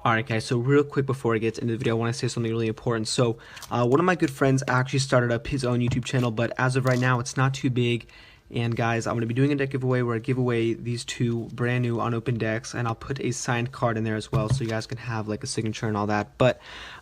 Alright guys, so real quick before I get into the video, I want to say something really important. So one of my good friends actually started up his own YouTube channel, but as of right now it's not too big. And guys, I'm going to be doing a deck giveaway where I give away these two brand new unopened decks, and I'll put a signed card in there as well so you guys can have like a signature and all that. But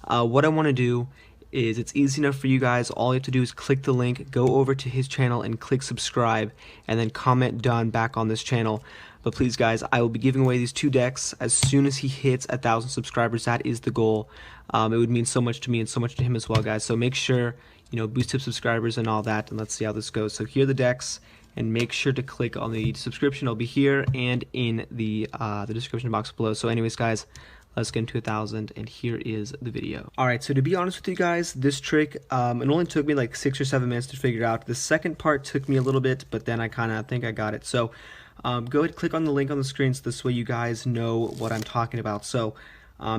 what I want to do is, it's easy enough for you guys. All you have to do is click the link, go over to his channel and click subscribe, and then comment done back on this channel. But please guys, I will be giving away these two decks as soon as he hits 1,000 subscribers. That is the goal. It would mean so much to me and so much to him as well, guys. So make sure, boost up subscribers and all that, and let's see how this goes. So here are the decks, and make sure to click on the subscription. It'll be here and in the description box below. So anyways guys, let's get into 1,000, and here is the video. Alright, so to be honest with you guys, this trick, it only took me like 6 or 7 minutes to figure it out. The second part took me a little bit, but then I think I got it. So go ahead and click on the link on the screen so this way you guys know what I'm talking about. So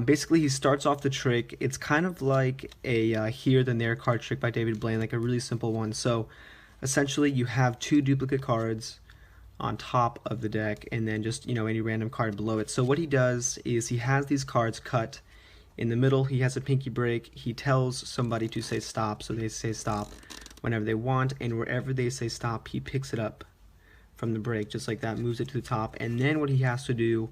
basically he starts off the trick. It's kind of like a here then there card trick by David Blaine, like a really simple one. So essentially you have two duplicate cards on top of the deck, and then just any random card below it. So what he does is he has these cards cut in the middle. He has a pinky break. He tells somebody to say stop, so they say stop whenever they want, and wherever they say stop he picks it up from the break just like that, moves it to the top, and then what he has to do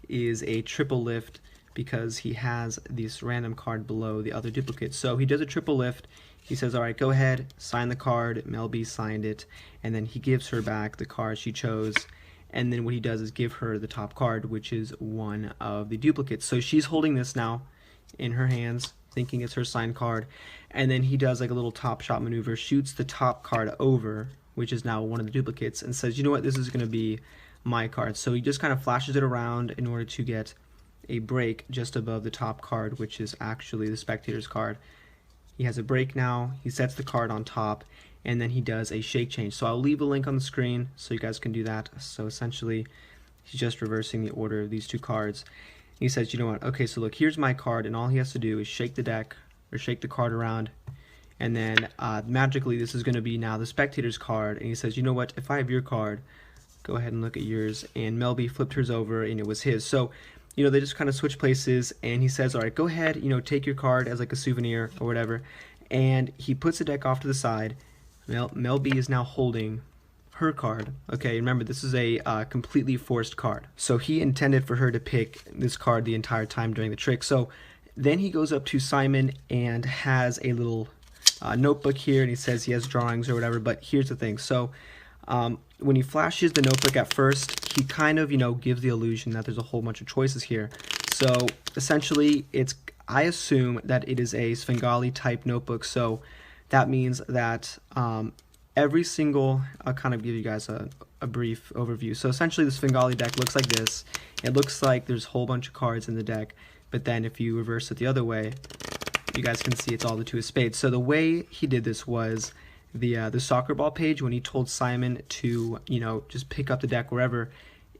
is a triple lift because he has this random card below the other duplicate. So he does a triple lift. He says, alright, go ahead, sign the card. Mel B signed it, and then he gives her back the card she chose, and then what he does is give her the top card, which is one of the duplicates. So she's holding this now in her hands, thinking it's her signed card, and then he does like a little top shot maneuver, shoots the top card over, which is now one of the duplicates, and says, you know what, this is going to be my card. So he just kind of flashes it around in order to get a break just above the top card, which is actually the spectator's card. He has a break now, he sets the card on top, and then he does a shake change. So I'll leave a link on the screen so you guys can do that. So essentially he's just reversing the order of these two cards. He says, you know what, okay, so look, here's my card, and all he has to do is shake the deck or shake the card around, and then magically this is going to be now the spectator's card. And he says, you know what, if I have your card, go ahead and look at yours. And Mel B flipped hers over and it was his. So they just kind of switch places, and he says, alright, go ahead, take your card as like a souvenir or whatever. And he puts the deck off to the side. Mel B is now holding her card. Okay, remember, this is a completely forced card. So he intended for her to pick this card the entire time during the trick. So then he goes up to Simon and has a little notebook here, and he says he has drawings or whatever. But here's the thing. So when he flashes the notebook at first, he kind of gives the illusion that there's a whole bunch of choices here. So essentially I assume that it is a Svengali type notebook. So that means that every single, I'll kind of give you guys a brief overview. So essentially the Svengali deck looks like this. It looks like there's a whole bunch of cards in the deck, but then if you reverse it the other way, you guys can see it's all the two of spades. So the way he did this was the soccer ball page, when he told Simon to just pick up the deck wherever,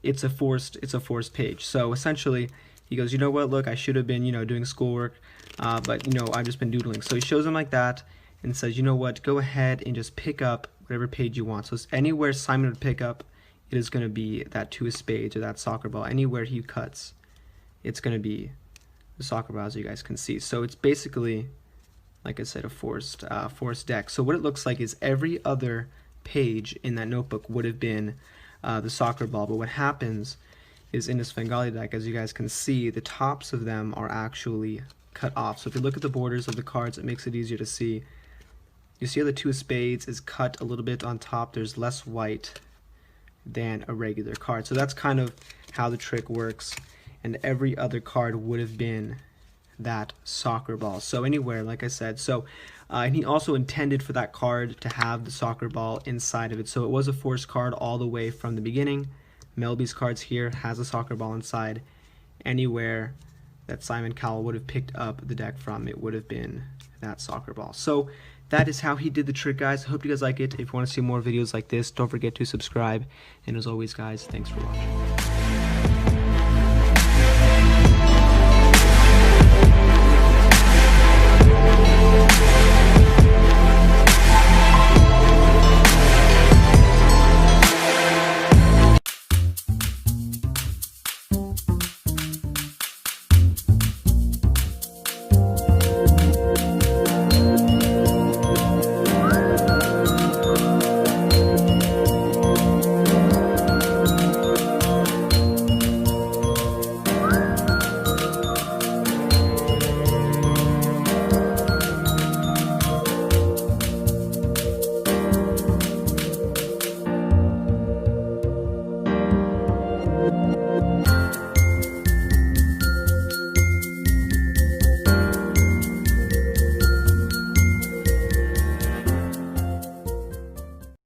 it's a forced page. So essentially he goes, you know what, look, I should have been doing schoolwork, but I've just been doodling. So he shows him like that and says, you know what, go ahead and just pick up whatever page you want. So anywhere Simon would pick up, it is going to be that two of spades or that soccer ball. Anywhere he cuts, it's going to be the soccer ball, as you guys can see. So it's basically, like I said, a forced deck. So what it looks like is every other page in that notebook would have been the soccer ball, but what happens is in this Svengali deck, as you guys can see, the tops of them are actually cut off. So if you look at the borders of the cards, it makes it easier to see. You see how the two of spades is cut a little bit on top. There's less white than a regular card. So that's kind of how the trick works. And every other card would have been that soccer ball. So anywhere, like I said. So and he also intended for that card to have the soccer ball inside of it. So it was a forced card all the way from the beginning. Mel B's cards here has a soccer ball inside. Anywhere that Simon Cowell would have picked up the deck from, it would have been that soccer ball. So that is how he did the trick, guys. I hope you guys like it. If you want to see more videos like this, don't forget to subscribe. And as always, guys, thanks for watching.